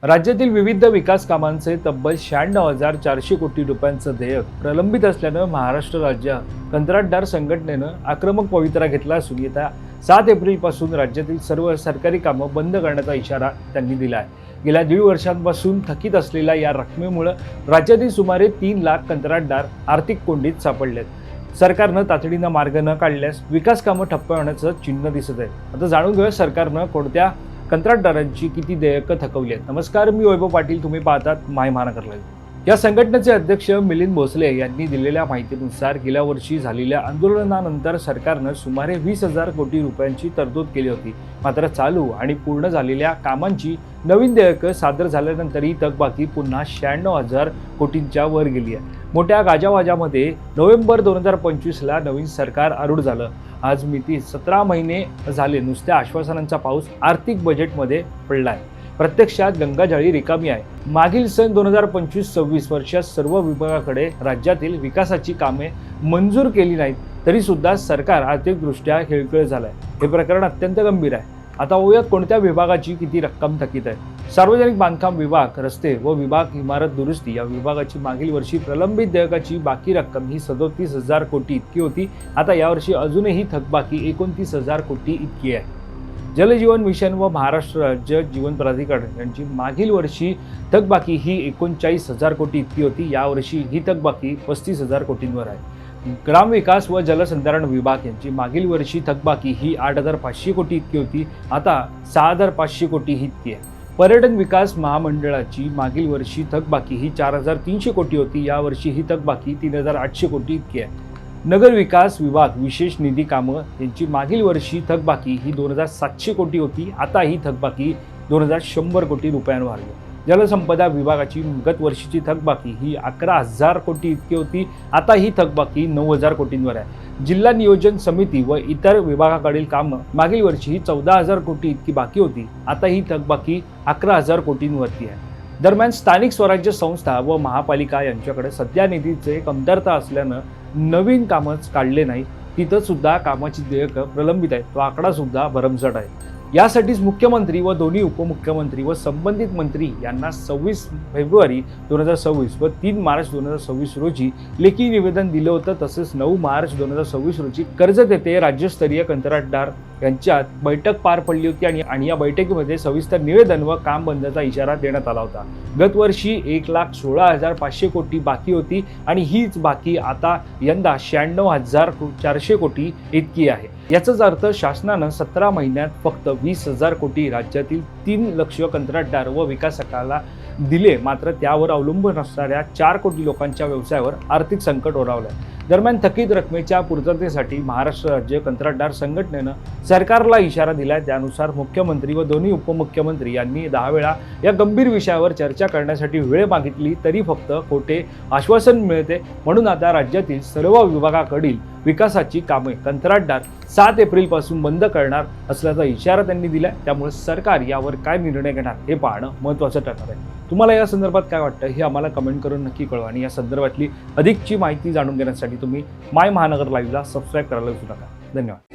राज्यातील विविध विकास कामांचे तब्बल 96,400 कोटी रुपयांचं देयक प्रलंबित असल्यानं महाराष्ट्र राज्य कंत्राटदार संघटनेनं आक्रमक पवित्रा घेतला असून येत्या 7 एप्रिलपासून राज्यातील सर्व सरकारी कामं बंद करण्याचा इशारा त्यांनी दिला आहे। गेल्या 1.5 वर्षांपासून थकीत असलेल्या या रकमेमुळे राज्यातील सुमारे 3 लाख कंत्राटदार आर्थिक कोंडीत सापडलेत। सरकारनं तातडीनं मार्ग न काढल्यास विकास कामं ठप्प होण्याचं चिन्ह दिसत आहे। आता जाणून घेऊया सरकारनं कोणत्या कंत्राटदारांची किती देयकं थकवली आहेत। नमस्कार, मी वैभव पाटील, तुम्ही पाहतात माय महानगर लाईव्ह। या संघटनेचे अध्यक्ष मिलिंद भोसले यांनी दिलेल्या माहितीनुसार गेल्या वर्षी झालेल्या आंदोलनानंतर सरकारनं सुमारे 20,000 कोटी रुपयांची तरतूद केली होती। मात्र चालू आणि पूर्ण झालेल्या कामांची नवीन देयकं सादर झाल्यानंतरही थकबाकी पुन्हा 96,000 कोटींच्या वर गेली आहे। मोठ्या गाजावाजामध्ये नोव्हेंबर 2025ला नवीन सरकार आरूढ झालं। आज मिती 17 महिने झाले नुसत्या आश्वासनांचा पाऊस आर्थिक बजेटमध्ये पडला आहे। प्रत्यक्षात गंगाजळी रिकामी आहे। मागील सन 2025-26 वर्षात सर्व विभागाकडे राज्यातील विकासाची कामे मंजूर केली नाहीत तरी सुद्धा सरकार आर्थिकदृष्ट्या खेळखळ झालंय। हे प्रकरण अत्यंत गंभीर आहे। आता बघूया कोणत्या विभागाची किती रक्कम थकीत आहे। सार्वजनिक बांधकाम विभाग, रस्ते व विभाग, इमारत दुरुस्ती या विभागाची मागील वर्षी प्रलंबित देयकाची बाकी रक्कम ही 37,000 कोटी इतकी होती। आता यावर्षी अजूनही थकबाकी 29,000 कोटी इतकी आहे। जलजीवन मिशन व महाराष्ट्र राज्य जीवन प्राधिकरण यांची मागील वर्षी थकबाकी ही 39,000 कोटी इतकी होती। यावर्षी ही थकबाकी 35,000 कोटींवर आहे। ग्रामविकास व जलसंधारण विभाग यांची मागील वर्षी थकबाकी ही 8,500 कोटी इतकी होती। आता 6,500 कोटी ही इतकी आहे। पर्यटन विकास महामंडळाची मागील वर्षी थकबाकी ही 4,300 कोटी होती। यावर्षी ही थकबाकी 3,800 कोटी इतकी आहे। नगर विकास विभाग विशेष निधी कामं यांची मागील वर्षी थकबाकी ही 2,700 कोटी होती। आता ही थकबाकी 2,100 कोटी रुपयांवर आली। जलसंपदा विभागाची गत वर्षीची थकबाकी ही 11,000 कोटी इतकी होती। आता ही थकबाकी 9,000 कोटींवर आहे। जिल्हा नियोजन समिती व इतर विभागाकडील कामं मागील वर्षी ही 14,000 कोटी इतकी बाकी होती। आता ही थकबाकी 11,000 कोटींवरती आहे। दरम्यान स्थानिक स्वराज्य संस्था व महापालिका यांच्याकडे सध्या निधीचे कमतरता असल्यानं नवीन कामच काढले नाही। तिथं सुद्धा कामाची देयकं प्रलंबित आहेत। तो आकडा सुद्धा भरमसाठ आहे। यासाठीच मुख्यमंत्री व दोन्ही उपमुख्यमंत्री व संबंधित मंत्री यांना 26 फेब्रुवारी 2026 व 3 मार्च 2026 रोजी लेखी निवेदन दिलं होतं। तसेच 9 मार्च 2026 रोजी कर्जत येथे राज्यस्तरीय कंत्राटदार यांच्यात बैठक पार पडली होती आणि या बैठकीमध्ये सविस्तर निवेदन व काम बंदचा इशारा देण्यात आला होता। गत वर्षी 1,16,500 कोटी बाकी होती आणि हीच बाकी आता यंदा 96,400 कोटी इतकी आहे। याचाच अर्थ शासनानं 17 महिन्यात फक्त 20,000 कोटी राज्यातील 3 लक्ष कंत्राटदार व विकासकाला दिले। मात्र त्यावर अवलंबून असणाऱ्या 4 कोटी लोकांच्या व्यवसायावर आर्थिक संकट ओढावलंय। दरम्यान थकीत रकमेच्या पूर्ततेसाठी महाराष्ट्र राज्य कंत्राटदार संघटनेनं सरकारला इशारा दिलाय। त्यानुसार मुख्यमंत्री व दोन्ही उपमुख्यमंत्री यांनी 10 वेळा या गंभीर विषयावर चर्चा करण्यासाठी वेळ मागितली तरी फक्त खोटे आश्वासन मिळते। म्हणून आता राज्यातील सर्व विभागाकडील विकासाची कामे कंत्राटदार 7 एप्रिलपासून बंद करणार असल्याचा इशारा त्यांनी दिलाय। त्यामुळे सरकार यावर काय निर्णय घेणार हे पाहणं महत्त्वाचं ठरणार आहे। तुम्हाला या संदर्भात काय वाटतं हे आम्हाला कमेंट करून नक्की कळवा आणि या संदर्भातली अधिकची माहिती जाणून घेण्यासाठी तुम्ही माय महानगर लाईव्हला सबस्क्राईब करायला विसरू नका। धन्यवाद।